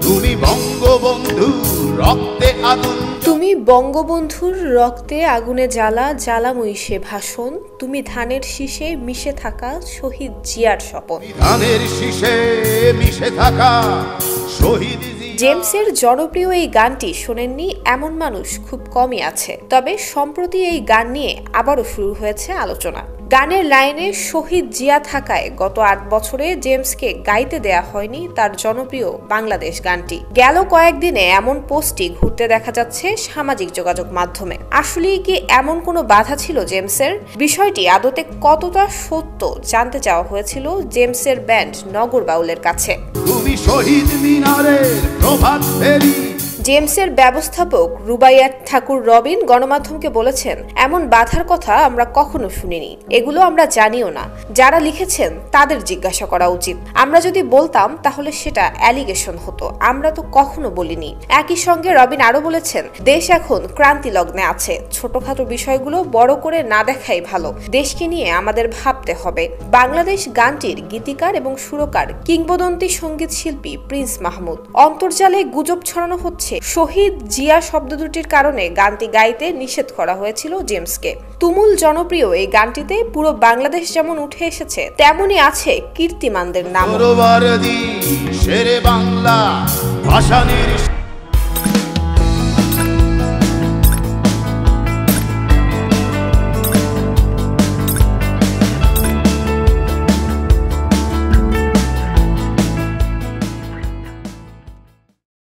তুমি বঙ্গবন্ধুর রক্তে আগুন, তুমি বঙ্গবন্ধুর রক্তে আগুনে জ্বালা জ্বালাময়ী সে ভাষণ, তুমি ধানের শীষে মিশে থাকা শহীদ জিয়ার স্বপন। ধানের শীষে মিশে থাকা শহীদ জেমসের জনপ্রিয় এই গানটি শোনেননি এমন মানুষ খুব কমই আছে, তবে সম্প্রতি এই গান নিয়ে আবারও শুরু হয়েছে আলোচনা। গানের লাইনে শহীদ জিয়া থাকায় গত 8 বছরে জেমসকে গাইতে দেয়া হয়নি তার জনপ্রিয় বাংলাদেশ গানটি। গেল কয়েকদিনে এমন পোস্টই ঘুরতে দেখা যাচ্ছে সামাজিক যোগাযোগ মাধ্যমে। আসলেই কি এমন কোনো বাধা ছিল জেমসের? বিষয়টি আদতে কতটা সত্য জানতে চাওয়া হয়েছিল জেমসের ব্যান্ড নগর বাউলের কাছে। তুমি শহীদ মিনারের প্রভাত ফেরি। জেমসের ব্যবস্থাপক রুবাইয়াত ঠাকুর রবিন গণমাধ্যমকে বলেছেন, এমন বাধার কথা আমরা কখনো শুনিনি, এগুলো আমরা জানিও না। যারা লিখেছেন তাদের জিজ্ঞাসা করা উচিত। আমরা যদি বলতাম তাহলে সেটা অ্যালিগেশন হতো, আমরা তো কখনো বলিনি। একই সঙ্গে রবিন আরো বলেছেন, দেশ এখন ক্রান্তি লগ্নে আছে, ছোটখাটো বিষয়গুলো বড় করে না দেখাই ভালো, দেশকে নিয়ে আমাদের ভাবতে হবে। বাংলাদেশ গানটির গীতিকার এবং সুরকার কিংবদন্তি সঙ্গীত শিল্পী প্রিন্স মাহমুদ। অন্তর্জালে গুজব ছড়ানো হচ্ছে শহীদ জিয়া শব্দ দুটির কারণে গানটি গাইতে নিষেধ করা হয়েছিল জেমসকে। তুমুল জনপ্রিয় এই গানটিতে পুরো বাংলাদেশ যেমন উঠে এসেছে, তেমনই আছে কীর্তিমানদের নাম।